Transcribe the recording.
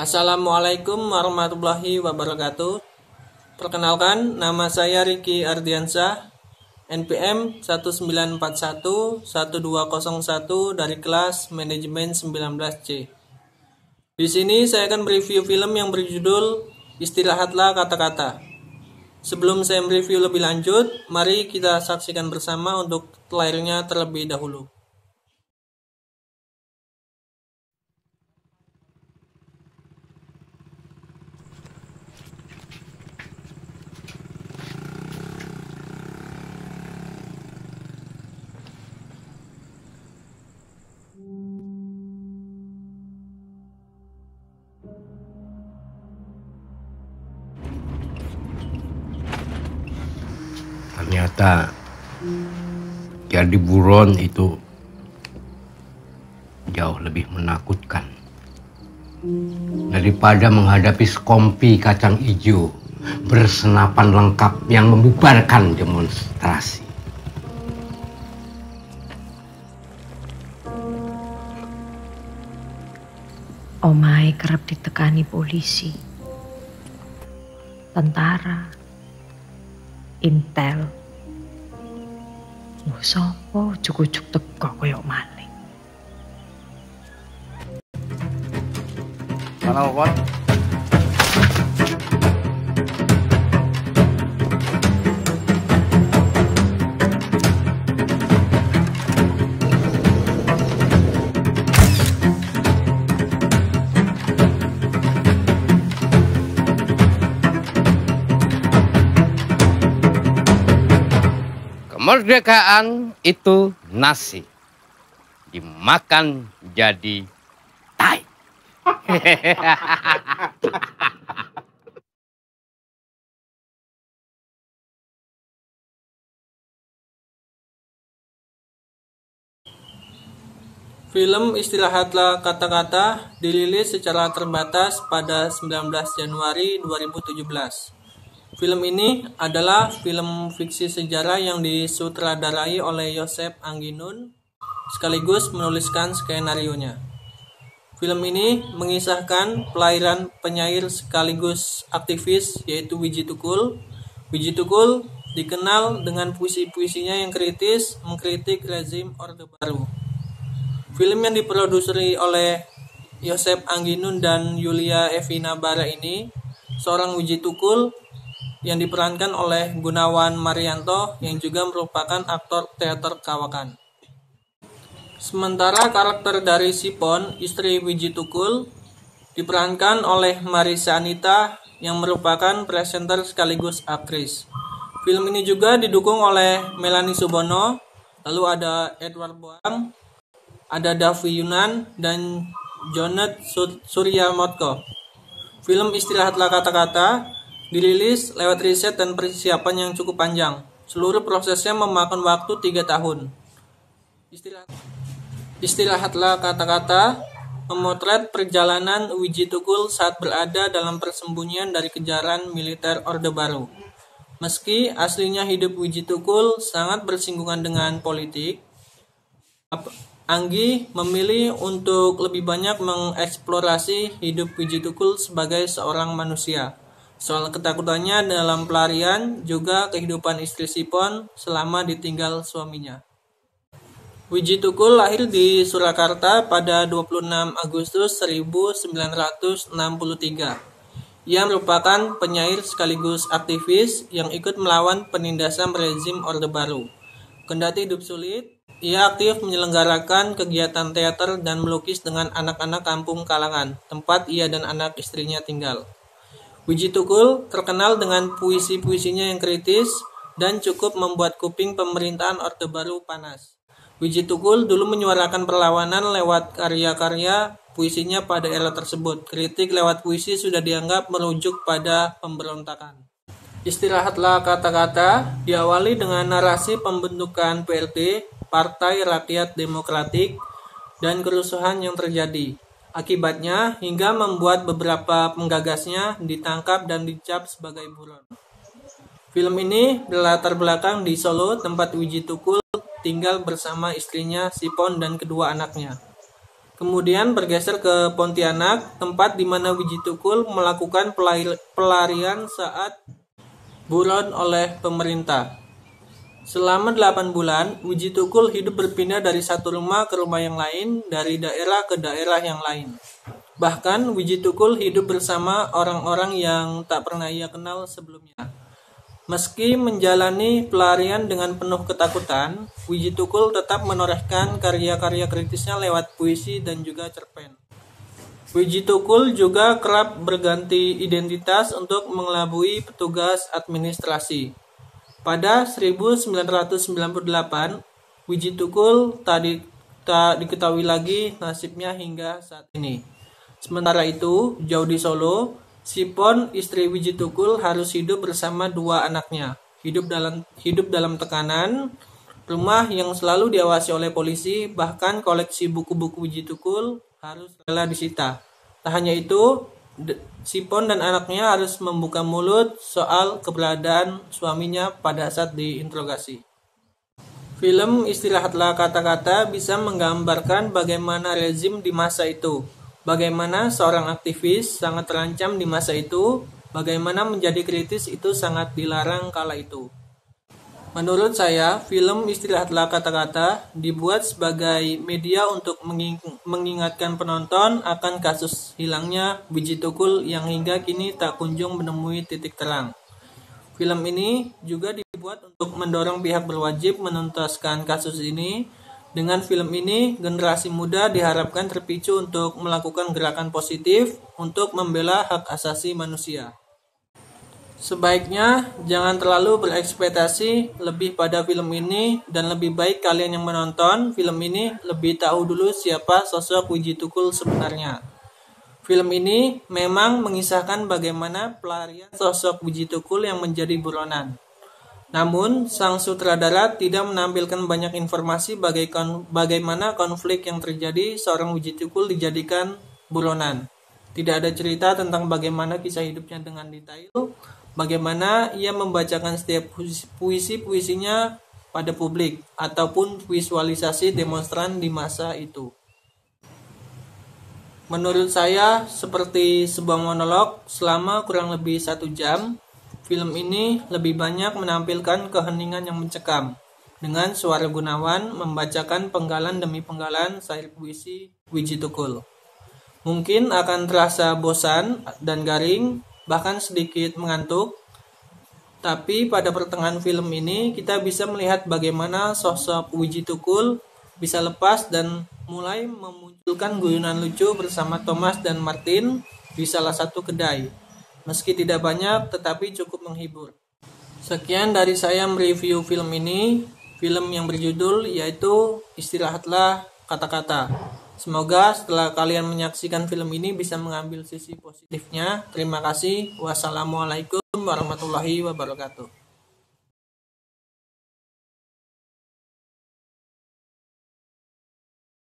Assalamualaikum warahmatullahi wabarakatuh. Perkenalkan, nama saya Riki Ardiansyah, NPM 19411201 dari kelas Manajemen 19C. Di sini saya akan mereview film yang berjudul Istirahatlah Kata-Kata. Sebelum saya mereview lebih lanjut, mari kita saksikan bersama untuk trailernya terlebih dahulu. Ternyata jadi buron itu jauh lebih menakutkan daripada menghadapi sekompi kacang hijau bersenapan lengkap yang membubarkan demonstrasi. Omahe kerap ditekani polisi, tentara, intel. Sopo ujug-ujug teko koyo maling. Mana kon? Kemerdekaan itu nasi, dimakan jadi tai. Film Istirahatlah Kata-Kata dirilis secara terbatas pada 19 Januari 2017. Film ini adalah film fiksi sejarah yang disutradarai oleh Joseph Angginun sekaligus menuliskan skenarionya. Film ini mengisahkan pelahiran penyair sekaligus aktivis yaitu Widji Tukul. Widji Tukul dikenal dengan puisi-puisinya yang kritis mengkritik rezim Orde Baru. Film yang diproduksi oleh Joseph Angginun dan Yulia Evina Bara ini seorang Widji Tukul yang diperankan oleh Gunawan Marianto yang juga merupakan aktor teater kawakan. Sementara karakter dari Sipon, istri Widji Tukul, diperankan oleh Marissa Anita yang merupakan presenter sekaligus aktris. Film ini juga didukung oleh Melanie Subono, lalu ada Edward Boang, ada Davi Yunan, dan Jonet Suryamotko. Film Istirahatlah Kata-Kata dirilis lewat riset dan persiapan yang cukup panjang. Seluruh prosesnya memakan waktu 3 tahun. Istirahatlah Kata-Kata memotret perjalanan Widji Tukul saat berada dalam persembunyian dari kejaran militer Orde Baru. Meski aslinya hidup Widji Tukul sangat bersinggungan dengan politik, Anggi memilih untuk lebih banyak mengeksplorasi hidup Widji Tukul sebagai seorang manusia. Soal ketakutannya dalam pelarian, juga kehidupan istri Sipon selama ditinggal suaminya. Widji Tukul lahir di Surakarta pada 26 Agustus 1963. Ia merupakan penyair sekaligus aktivis yang ikut melawan penindasan rezim Orde Baru. Kendati hidup sulit, ia aktif menyelenggarakan kegiatan teater dan melukis dengan anak-anak kampung Kalangan, tempat ia dan anak istrinya tinggal. Widji Tukul terkenal dengan puisi-puisinya yang kritis dan cukup membuat kuping pemerintahan Orde Baru panas. Widji Tukul dulu menyuarakan perlawanan lewat karya-karya puisinya pada era tersebut. Kritik lewat puisi sudah dianggap merujuk pada pemberontakan. Istirahatlah Kata-Kata diawali dengan narasi pembentukan PRT, Partai Rakyat Demokratik, dan kerusuhan yang terjadi. Akibatnya, hingga membuat beberapa penggagasnya ditangkap dan dicap sebagai buron. Film ini berlatar belakang di Solo, tempat Widji Tukul tinggal bersama istrinya Sipon dan kedua anaknya. Kemudian bergeser ke Pontianak, tempat di mana Wijitukul melakukan pelarian saat buron oleh pemerintah. Selama 8 bulan, Wijitukul hidup berpindah dari satu rumah ke rumah yang lain, dari daerah ke daerah yang lain. Bahkan Wijitukul hidup bersama orang-orang yang tak pernah ia kenal sebelumnya. Meski menjalani pelarian dengan penuh ketakutan, Wijitukul tetap menorehkan karya-karya kritisnya lewat puisi dan juga cerpen. Wijitukul juga kerap berganti identitas untuk mengelabui petugas administrasi. Pada 1998, Wijitukul tak diketahui lagi nasibnya hingga saat ini. Sementara itu, jauh di Solo, Sipon, istri Wijitukul, harus hidup bersama 2 anaknya. Hidup dalam tekanan, rumah yang selalu diawasi oleh polisi, bahkan koleksi buku-buku Wijitukul harus rela disita. Tak hanya itu, Sipon dan anaknya harus membuka mulut soal keberadaan suaminya pada saat diinterogasi. Film Istirahatlah Kata-Kata bisa menggambarkan bagaimana rezim di masa itu, bagaimana seorang aktivis sangat terancam di masa itu, bagaimana menjadi kritis itu sangat dilarang kala itu. Menurut saya, film Istirahatlah Kata-Kata dibuat sebagai media untuk mengingatkan penonton akan kasus hilangnya Wijitukul yang hingga kini tak kunjung menemui titik terang. Film ini juga dibuat untuk mendorong pihak berwajib menuntaskan kasus ini. Dengan film ini, generasi muda diharapkan terpicu untuk melakukan gerakan positif untuk membela hak asasi manusia. Sebaiknya jangan terlalu berekspektasi lebih pada film ini, dan lebih baik kalian yang menonton film ini lebih tahu dulu siapa sosok Wijitukul sebenarnya. Film ini memang mengisahkan bagaimana pelarian sosok Wijitukul yang menjadi buronan. Namun, sang sutradara tidak menampilkan banyak informasi bagaimana konflik yang terjadi seorang Wijitukul dijadikan buronan. Tidak ada cerita tentang bagaimana kisah hidupnya dengan detail, bagaimana ia membacakan setiap puisi-puisinya pada publik, ataupun visualisasi demonstran di masa itu. Menurut saya, seperti sebuah monolog selama kurang lebih 1 jam, film ini lebih banyak menampilkan keheningan yang mencekam, dengan suara Gunawan membacakan penggalan demi penggalan syair puisi Wijitukul. Mungkin akan terasa bosan dan garing, bahkan sedikit mengantuk, tapi pada pertengahan film ini kita bisa melihat bagaimana sosok Wijitukul bisa lepas dan mulai memunculkan guyonan lucu bersama Thomas dan Martin di salah satu kedai. Meski tidak banyak, tetapi cukup menghibur. Sekian dari saya mereview film ini, film yang berjudul yaitu Istirahatlah Kata-Kata. Semoga setelah kalian menyaksikan film ini bisa mengambil sisi positifnya. Terima kasih. Wassalamualaikum warahmatullahi wabarakatuh.